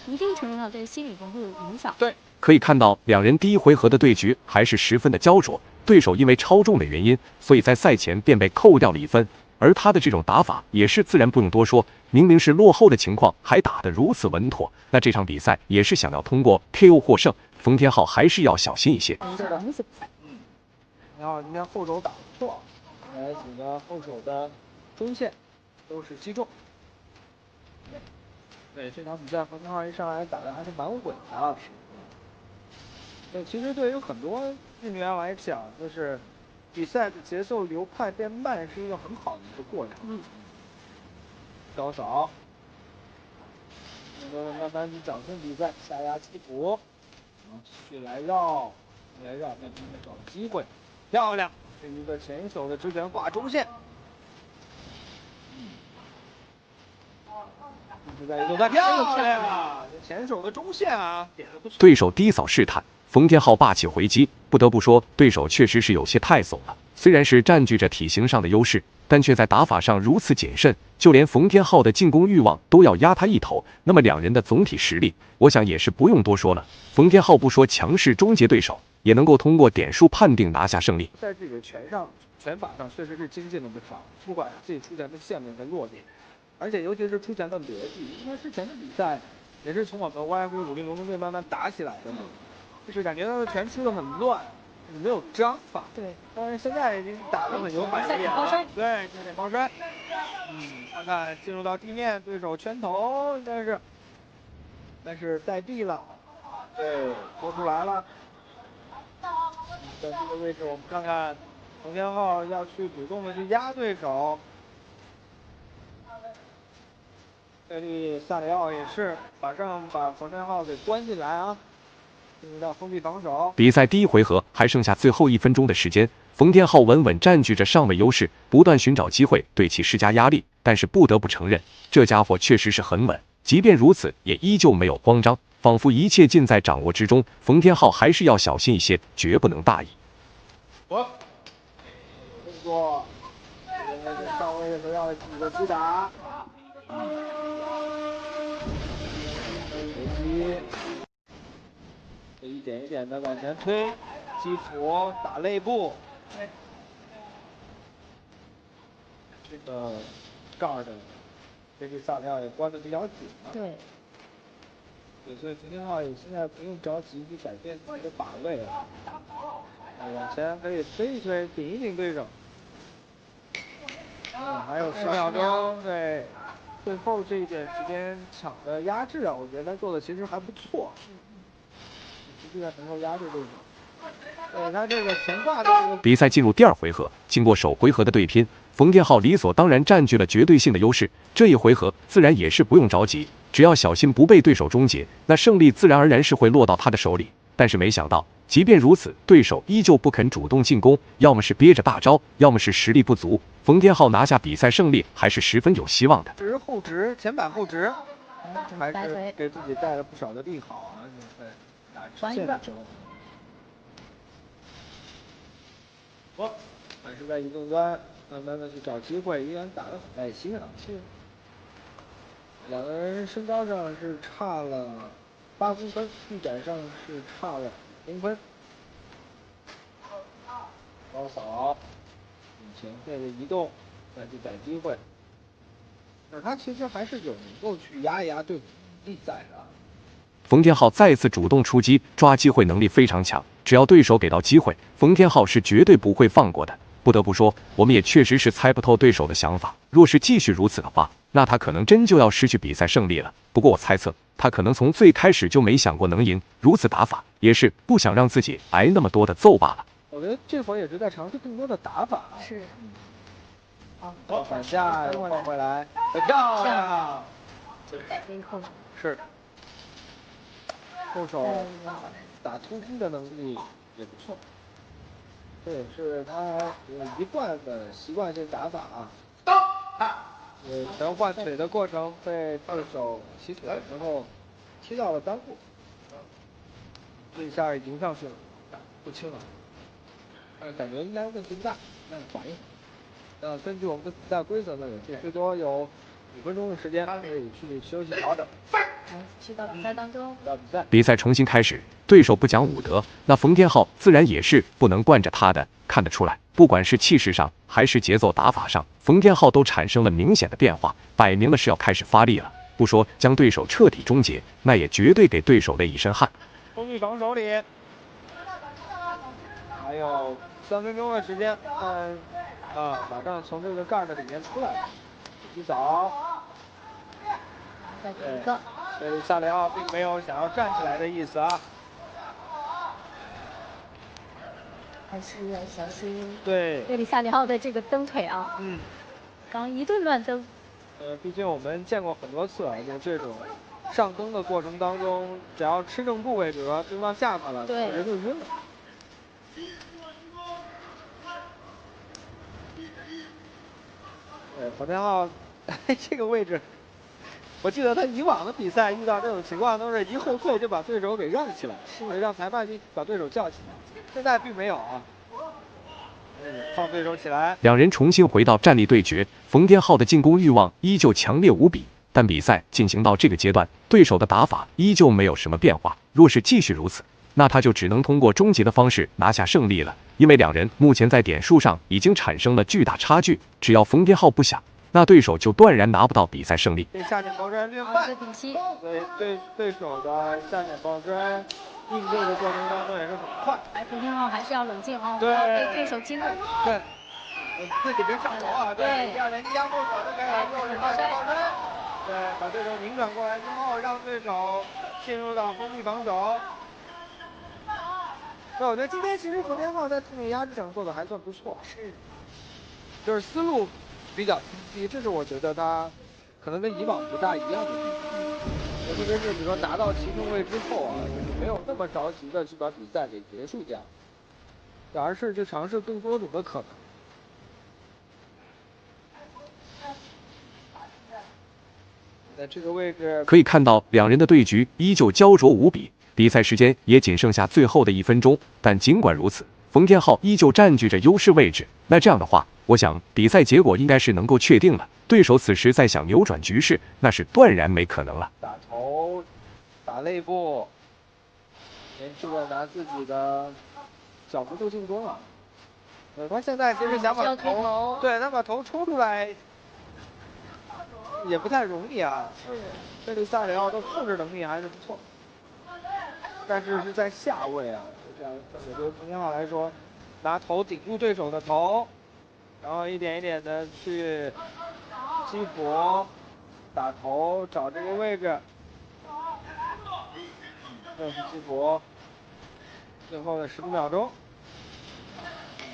一定程度上对心理中会有影响。对，可以看到两人第一回合的对局还是十分的焦灼，对手因为超重的原因，所以在赛前便被扣掉了1分。而他的这种打法也是自然不用多说，明明是落后的情况，还打得如此稳妥。那这场比赛也是想要通过 KO 获胜，冯天浩还是要小心一些。然后今天后手打不错，来几个后手的中线。都是击中。对，这场比赛冯天浩一上来打的还是蛮稳的啊。对，其实对于很多运动员来讲，就是比赛的节奏流快变慢是一个很好的一个过程。高手，慢慢去掌控比赛，下压击鼓，继续来绕，再找机会，漂亮！是一个前手的直拳挂中线。漂亮！前手的中线啊，点的不错。对手低扫试探，冯天浩霸气回击。不得不说，对手确实是有些太怂了。虽然是占据着体型上的优势，但却在打法上如此谨慎，就连冯天浩的进攻欲望都要压他一头。那么两人的总体实力，我想也是不用多说了。冯天浩不说强势终结对手，也能够通过点数判定拿下胜利。在这个拳法上确实是精进了不少，不管自己出拳的线路和弱点。而且尤其是出拳的逻辑，因为之前的比赛也是从我们YFC 武林龙中队慢慢打起来的嘛，就是感觉他的拳出的很乱，没有章法。对，但是现在已经打得很有反应力了。对，这点包摔。看看进入到地面，对手拳头但是在地了，对，拖出来了。在这个位置，我们看看冯天浩要去主动的去压对手。这里萨里奥也是马上把冯天浩给关进来啊，进入到封闭防守。比赛第一回合还剩下最后1分钟的时间，冯天浩稳稳占据着上位优势，不断寻找机会对其施加压力。但是不得不承认，这家伙确实是很稳。即便如此，也依旧没有慌张，仿佛一切尽在掌握之中。冯天浩还是要小心一些，绝不能大意。动作，上位的时候要几个击打，一点一点的往前推，击斧打肋部。这个杠的这个萨利奥也关的比较紧了。对。所以冯天浩也现在不用着急去改变自己的把位了，往前可以推一推，顶一顶对手。还有10秒钟，对，最后这一点时间抢的压制啊，我觉得他做的其实还不错，实际上能够压制对手。对他这个前挂的这个比赛进入第2回合，经过首回合的对拼，冯天浩理所当然占据了绝对性的优势。这一回合自然也是不用着急，只要小心不被对手终结，那胜利自然而然是会落到他的手里。但是没想到，即便如此，对手依旧不肯主动进攻，要么是憋着大招，要么是实力不足。冯天浩拿下比赛胜利还是十分有希望的。直后直，前板后直，还是给自己带了不少的利好啊！在打直线的时候。还是在移动端慢慢的去找机会，依然打得很耐心啊。两个人身高上是差了8公分，臂展上是差了0分。高扫，前线的移动，再去逮机会。但他其实还是有能够去压一压对手力在的。冯天浩再次主动出击，抓机会能力非常强，只要对手给到机会，冯天浩是绝对不会放过的。不得不说，我们也确实是猜不透对手的想法。若是继续如此的话，那他可能真就要失去比赛胜利了。不过我猜测，他可能从最开始就没想过能赢，如此打法也是不想让自己挨那么多的揍罢了。我觉得这会儿也是在尝试更多的打法。是。反下放回来，很漂亮。是。后手打突击的能力也不错。这也是他一贯的习惯性打法啊。全换腿的过程被对手起腿的时候踢到了裆部，这一下迎上去了，不轻了。但是感觉应该问题不大，那缓一缓。根据我们的比赛规则呢，最多有5分钟的时间可以去休息调整。去到比赛当中。比赛重新开始，对手不讲武德，那冯天浩自然也是不能惯着他的。看得出来，不管是气势上还是节奏打法上，冯天浩都产生了明显的变化，摆明了是要开始发力了。不说将对手彻底终结，那也绝对给对手累一身汗。封闭防守里，还有3分钟的时间，马上从这个盖的里面出来，洗澡。再给一个。这里萨雷奥并没有想要站起来的意思啊。还是要小心。对。这里萨里奥的这个蹬腿啊。刚一顿乱蹬。毕竟我们见过很多次啊，就这种上蹬的过程当中，只要吃正部位，比如说对方下巴了，对，人就晕了。冯天浩这个位置，我记得他以往的比赛遇到这种情况都是一后退就把对手给让起来，让裁判去把对手叫起来。现在并没有啊。放对手起来。两人重新回到战力对决，冯天浩的进攻欲望依旧强烈无比，但比赛进行到这个阶段，对手的打法依旧没有什么变化。若是继续如此，那他就只能通过终结的方式拿下胜利了。因为两人目前在点数上已经产生了巨大差距，只要冯天浩不想，那对手就断然拿不到比赛胜利。下点抱摔略慢，对手的下点抱摔应对的过程当中也是很快。冯天浩还是要冷静哦，对，被对手激怒。对，自己别上头啊。对，第二连压后手就开始又是下点抱摔，对，把对手拧转过来之后，让对手进入到封闭防守。对，我觉得今天其实冯天浩在后面压制上做的还算不错，是，就是思路比较清晰，这是我觉得他可能跟以往不大一样的地方。特别是比如说拿到其中位之后啊，就是没有那么着急的去把比赛给结束掉，而是去尝试更多种的可能。在这个位置可以看到，两人的对局依旧焦灼无比，比赛时间也仅剩下最后的1分钟。但尽管如此，冯天浩依旧占据着优势位置。那这样的话，我想比赛结果应该是能够确定了。对手此时再想扭转局势，那是断然没可能了。打头，打肋部，连续的拿自己的小幅度进攻了。他现在其实想把头，对，他把头抽出来也不太容易啊。贝利萨里奥的控制能力还是不错，但是是在下位啊。这样对于冯天浩来说，拿头顶住对手的头，然后一点一点的去激活，打头找这个位置，这是激活，最后的15秒钟。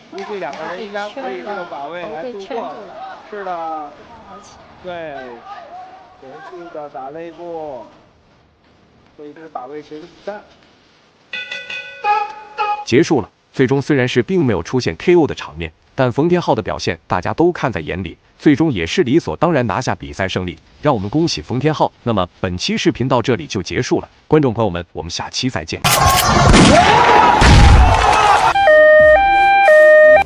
估计两个人应该可以这个把位来度过。是的，对，连续的打肋部，所以这个把位谁的比赛结束了。最终虽然是并没有出现 KO 的场面，但冯天浩的表现大家都看在眼里，最终也是理所当然拿下比赛胜利，让我们恭喜冯天浩。那么本期视频到这里就结束了，观众朋友们，我们下期再见。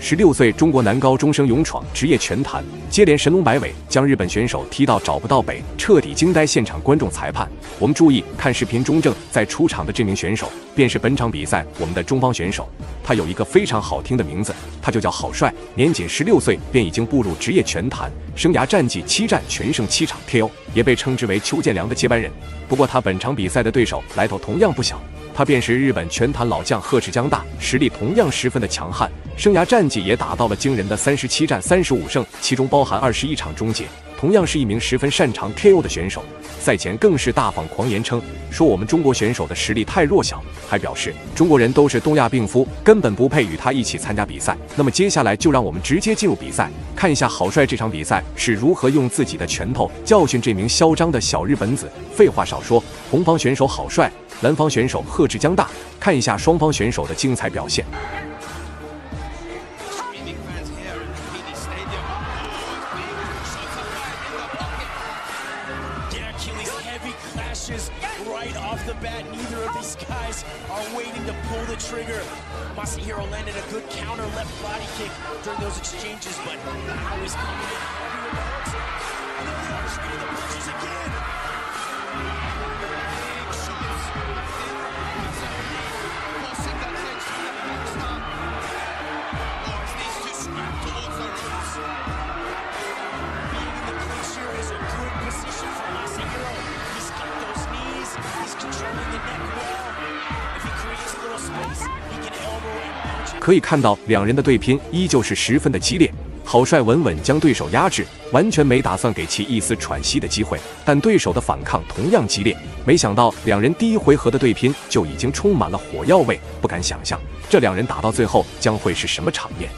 16岁中国男高中生勇闯职业拳坛，接连神龙摆尾，将日本选手踢到找不到北，彻底惊呆现场观众裁判。我们注意看视频中正在出场的这名选手，便是本场比赛我们的中方选手。他有一个非常好听的名字，他就叫郝帅，年仅16岁便已经步入职业拳坛，生涯战绩7战全胜7场 KO， 也被称之为邱建良的接班人。不过他本场比赛的对手来头同样不小。他便是日本拳坛老将鹤池江大，实力同样十分的强悍，生涯战绩也达到了惊人的37战35胜，其中包含21场终结。同样是一名十分擅长 KO 的选手，赛前更是大放狂言称说我们中国选手的实力太弱小，还表示中国人都是东亚病夫，根本不配与他一起参加比赛。那么接下来就让我们直接进入比赛，看一下郝帅这场比赛是如何用自己的拳头教训这名嚣张的小日本子。废话少说，红方选手郝帅，蓝方选手鹤池江大，看一下双方选手的精彩表现。Right off the bat, neither of these guys are waiting to pull the trigger. Masahiro landed a good counter left body kick during those exchanges, but now he's coming in heavy with the hooks. And then the other the punches again. Big shots. Forcing that clinch from the backstop. Lawrence needs to scrap towards the ropes. Being in the clinch here is a good position for Masahiro. He's got those knees. He's controlling the neck well. If he creates a little space, he can elbow and punch. 可以看到两人的对拼依旧是十分的激烈，郝帅稳稳将对手压制，完全没打算给其一丝喘息的机会。但对手的反抗同样激烈，没想到两人第一回合的对拼就已经充满了火药味，不敢想象这两人打到最后将会是什么场面。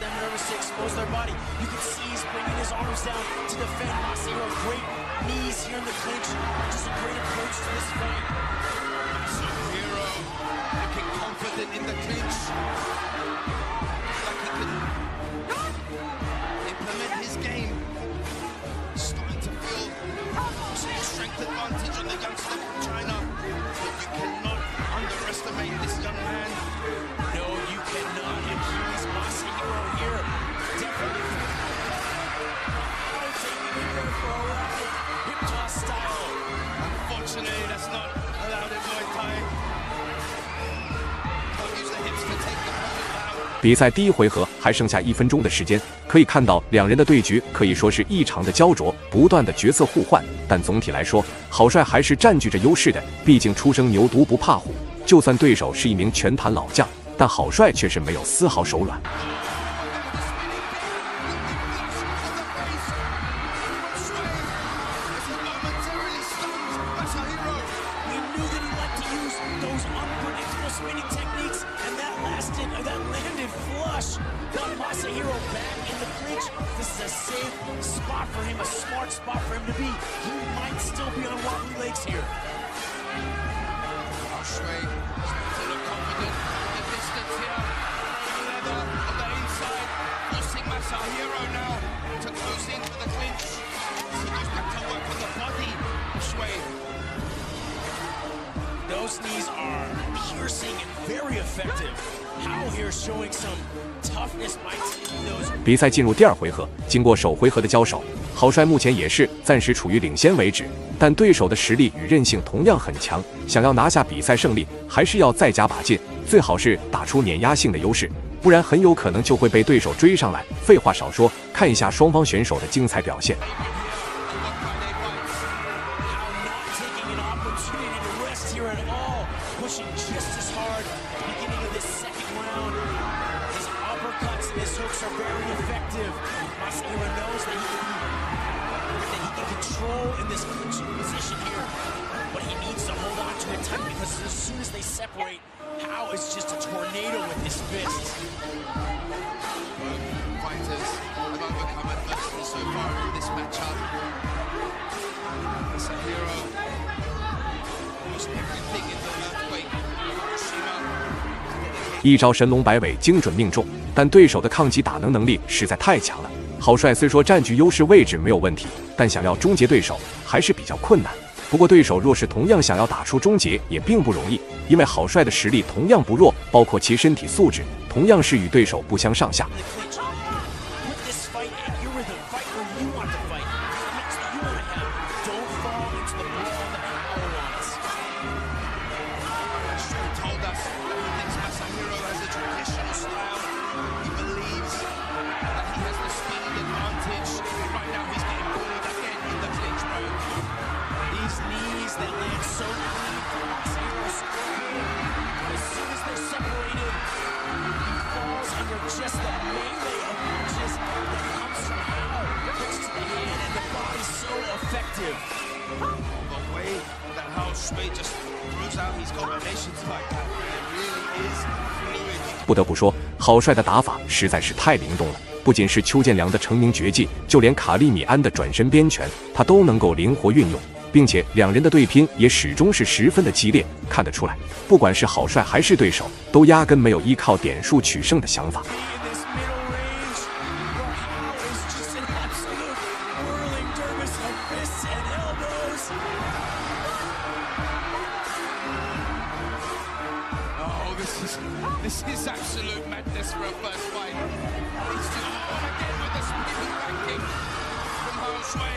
比赛第一回合还剩下1分钟的时间，可以看到两人的对局可以说是异常的焦灼，不断的角色互换。但总体来说，郝帅还是占据着优势的，毕竟初生牛犊不怕虎。就算对手是一名拳坛老将，但郝帅却是没有丝毫手软。Masahiro now to close in for the clinch. He goes back to work on the body of Shui. very effective. Hao here showing some toughness by those. 比赛进入第二回合，经过首回合的交手，郝帅目前也是暂时处于领先为止，但对手的实力与韧性同样很强，想要拿下比赛胜利，还是要再加把劲，最好是打出碾压性的优势，不然很有可能就会被对手追上来。废话少说，看一下双方选手的精彩表现。 Pushing just as hard at the beginning of this second round. His uppercuts and his hooks are very effective. Masahiro knows that he can control in this clinching position here, but he needs to hold on to it tight because as soon as they separate, Hao is just a tornado with his fists. Fighters have overcome adversity so far in this matchup. Masahiro lost everything in the earthquake. 一招神龙摆尾精准命中，但对手的抗击打能力实在太强了。郝帅虽说占据优势位置没有问题，但想要终结对手还是比较困难。不过对手若是同样想要打出终结，也并不容易，因为郝帅的实力同样不弱，包括其身体素质同样是与对手不相上下。 不得不说，郝帅的打法实在是太灵动了。不仅是邱建良的成名绝技，就连卡利米安的转身边拳，他都能够灵活运用，并且两人的对拼也始终是十分的激烈。看得出来，不管是郝帅还是对手，都压根没有依靠点数取胜的想法。 This is absolute madness for a first fight. He's just again with the spinning backing from Hao Shui.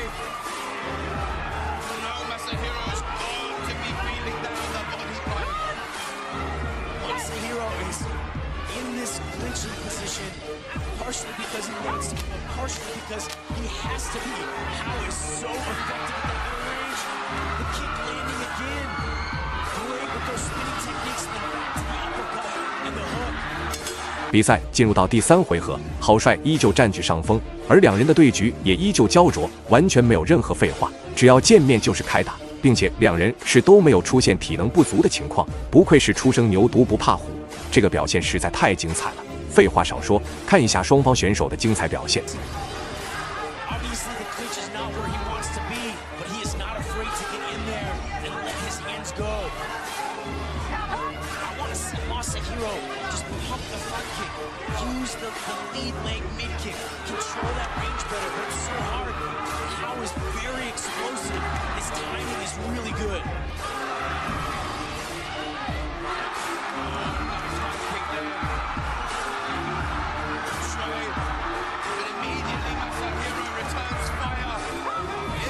No, Masahiro's got to be feeling down the body right. Masahiro is in this clinching position partially because he wants to, but partially because he has to be. Hao is so effective at the middle range. The kick landing again. Great with those spinning techniques and then back to the uppercut. 比赛进入到第三回合，郝帅依旧占据上风，而两人的对局也依旧焦灼，完全没有任何废话，只要见面就是开打，并且两人是都没有出现体能不足的情况，不愧是初生牛犊不怕虎，这个表现实在太精彩了。废话少说，看一下双方选手的精彩表现。 Use the lead leg mid kick, control that range better, but it's so hard. Hao is very explosive. His timing is really good. But immediately Masahiro returns fire.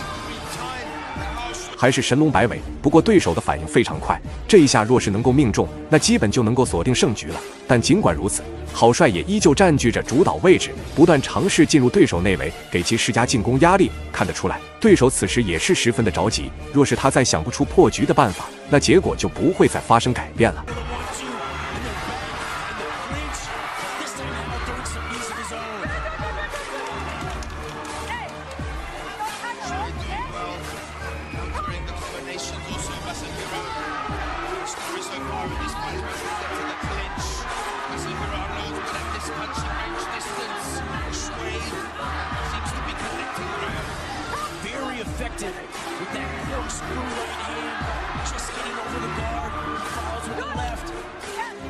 Every time that Hao 还是神龙摆尾，不过对手的反应非常快，这一下若是能够命中，那基本就能够锁定胜局了。但尽管如此，郝帅也依旧占据着主导位置，不断尝试进入对手内围，给其施加进攻压力。看得出来，对手此时也是十分的着急。若是他再想不出破局的办法，那结果就不会再发生改变了。 Effective with that corkscrew right hand, just getting over the guard, follows with the left.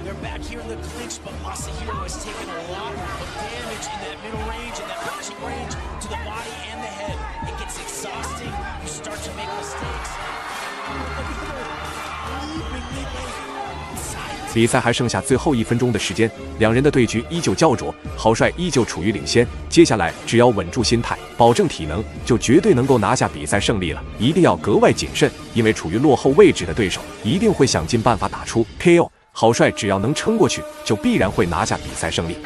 They're back here in the clinch, but Masahiro has taken a lot of damage in that middle range and that punching range to the body and the head. It gets exhausting. You start to make mistakes. Leaping inside 比赛还剩下最后1分钟的时间，两人的对局依旧焦灼，郝帅依旧处于领先。接下来只要稳住心态，保证体能，就绝对能够拿下比赛胜利了。一定要格外谨慎，因为处于落后位置的对手一定会想尽办法打出 KO。郝帅只要能撑过去，就必然会拿下比赛胜利。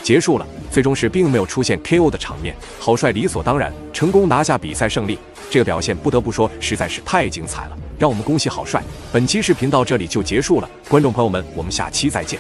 结束了，最终是并没有出现 KO 的场面，郝帅理所当然成功拿下比赛胜利。这个表现不得不说实在是太精彩了，让我们恭喜郝帅。本期视频到这里就结束了，观众朋友们，我们下期再见。